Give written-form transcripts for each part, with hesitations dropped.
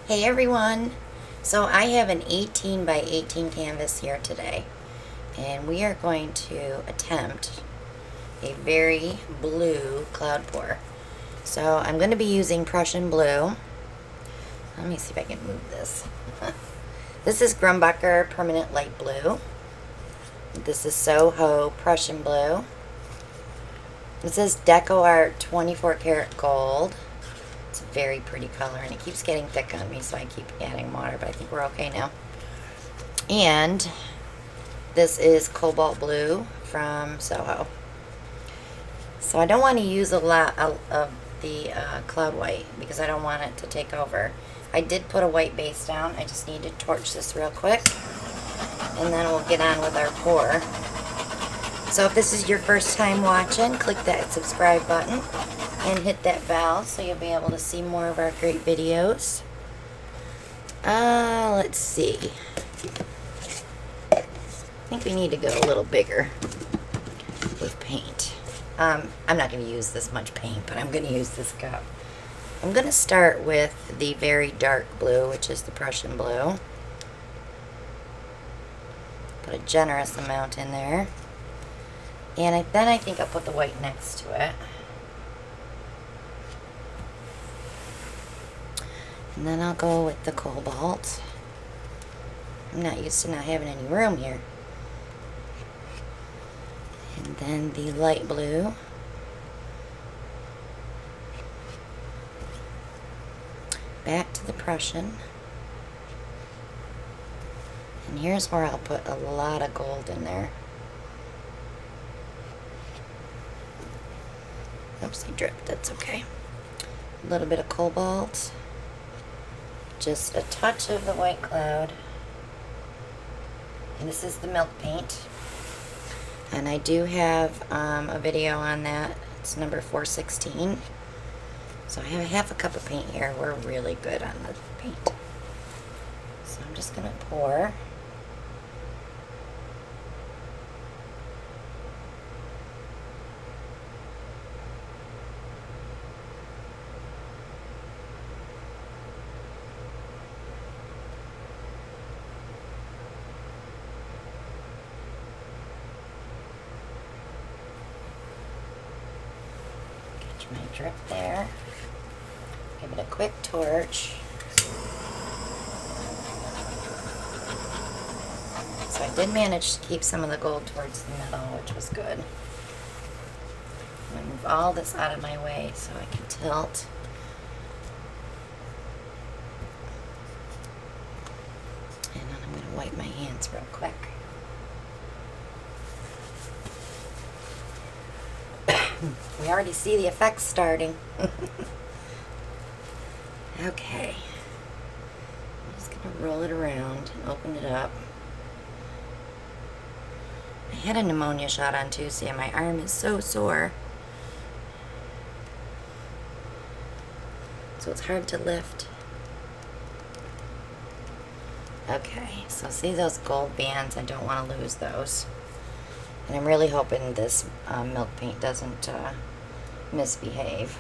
Hey everyone! So I have an 18 by 18 canvas here today, and we are going to attempt a very blue cloud pour. So I'm going to be using Prussian blue. Let me see if I can move this. This is Grumbacher Permanent Light Blue. This is Soho Prussian Blue. This is Deco Art 24 karat gold. It's a very pretty color, and it keeps getting thick on me, so I keep adding water, but I think we're okay now. And this is Cobalt Blue from Soho. So I don't want to use a lot of the cloud white because I don't want it to take over. I did put a white base down. I just need to torch this real quick, and then we'll get on with our pour. So if this is your first time watching, click that subscribe button and hit that bell so you'll be able to see more of our great videos. Let's see. I think we need to go a little bigger with paint. I'm not going to use this much paint, but I'm going to use this cup. I'm going to start with the very dark blue, which is the Prussian blue. Put a generous amount in there. And then I think I'll put the white next to it. And then I'll go with the cobalt. I'm not used to not having any room here. And then the light blue. Back to the Prussian. And here's where I'll put a lot of gold in there. Oops, I dripped. That's okay. A little bit of cobalt. Just a touch of the white cloud. And this is the milk paint. And I do have a video on that. It's number 416. So I have half a cup of paint here. We're really good on the paint. So I'm just going to pour. My drip there. Give it a quick torch. So I did manage to keep some of the gold towards the middle, which was good. I'm going to move all this out of my way so I can tilt. And then I'm going to wipe my hands real quick. We already see the effects starting. Okay. I'm just going to roll it around and open it up. I had a pneumonia shot on Tuesday and my arm is so sore. So it's hard to lift. Okay, so see those gold bands? I don't want to lose those. And I'm really hoping this milk paint doesn't misbehave.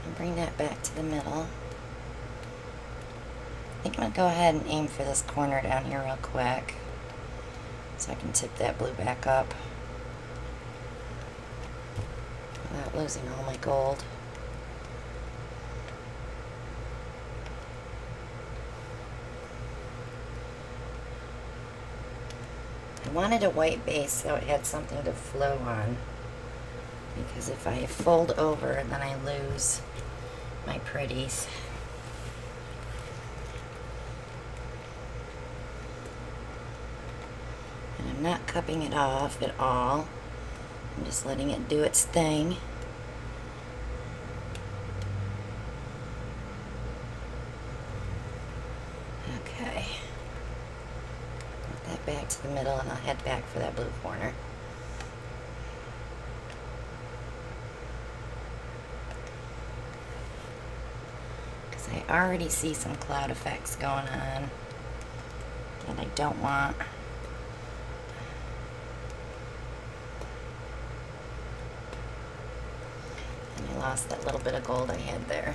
And bring that back to the middle. I think I'm going to go ahead and aim for this corner down here real quick so I can tip that blue back up without losing all my gold. I wanted a white base so it had something to flow on, because if I fold over then I lose my pretties. And I'm not cupping it off at all. I'm just letting it do its thing. Okay. Back to the middle, and I'll head back for that blue corner. Because I already see some cloud effects going on that I don't want. lost that little bit of gold I had there.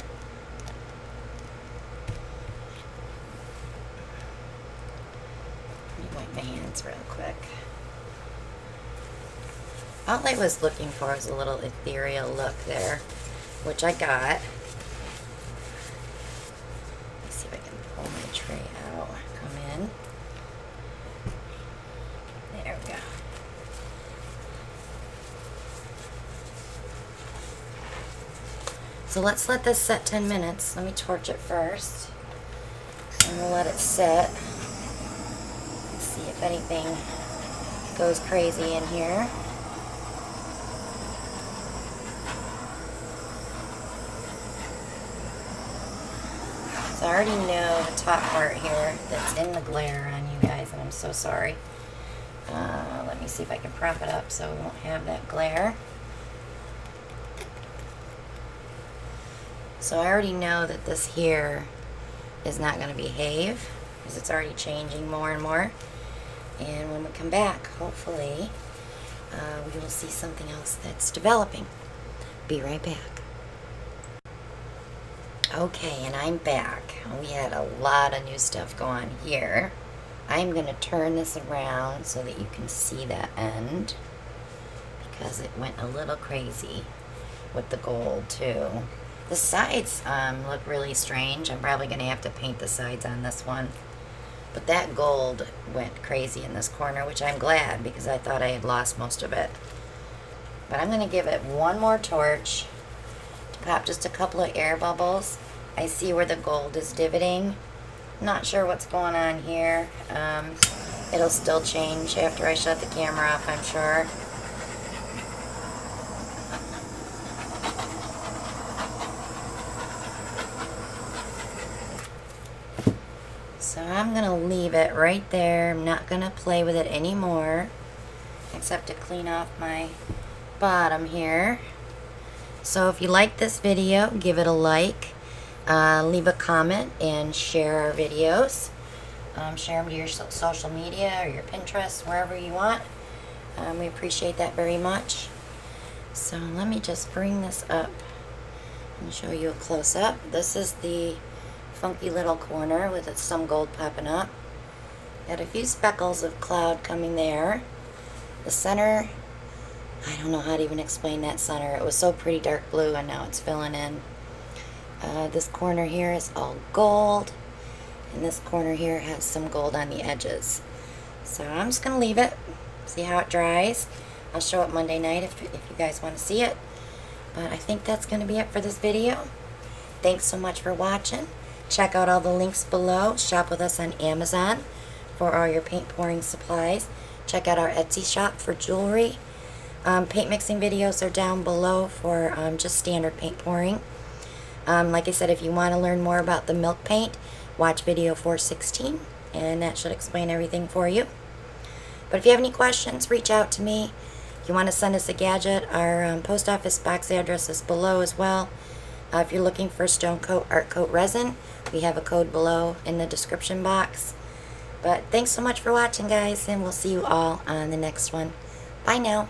Let me wipe my hands real quick. All I was looking for was a little ethereal look there, which I got. Let's see if I can pull my tray out. Come in. There we go. So let's let this set 10 minutes. Let me torch it first. And we'll let it sit. Let's see if anything goes crazy in here. So I already know the top part here that's in the glare on you guys, and I'm so sorry. Let me see if I can prop it up so we won't have that glare. So I already know that this here is not going to behave because it's already changing more and more. And when we come back, hopefully, we will see something else that's developing. Be right back. Okay, and I'm back. We had a lot of new stuff go on here. I'm going to turn this around so that you can see that end because it went a little crazy with the gold too. The sides look really strange. I'm probably going to have to paint the sides on this one. But that gold went crazy in this corner, which I'm glad because I thought I had lost most of it. But I'm going to give it one more torch to pop just a couple of air bubbles. I see where the gold is divoting. Not sure what's going on here. It'll still change after I shut the camera off, I'm sure. So I'm going to leave it right there. I'm not going to play with it anymore, except to clean off my bottom here. So if you like this video, give it a like. Leave a comment and share our videos. Share them to your social media or your Pinterest, wherever you want. We appreciate that very much. So let me just bring this up and show you a close-up. This is the funky little corner with some gold popping up. Got a few speckles of cloud coming there. The center, I don't know how to even explain that center. It was so pretty dark blue and now it's filling in. This corner here is all gold, and this corner here has some gold on the edges. So I'm just going to leave it, see how it dries. I'll show it Monday night if you guys want to see it. But I think that's going to be it for this video. Thanks so much for watching. Check out all the links below. Shop with us on Amazon for all your paint pouring supplies. Check out our Etsy shop for jewelry. Paint mixing videos are down below for just standard paint pouring. Like I said, if you want to learn more about the milk paint, watch video 416, and that should explain everything for you. But if you have any questions, reach out to me. If you want to send us a gadget, our post office box address is below as well. If you're looking for Stone Coat Art Coat resin, we have a code below in the description box. But thanks so much for watching, guys, and we'll see you all on the next one. Bye now.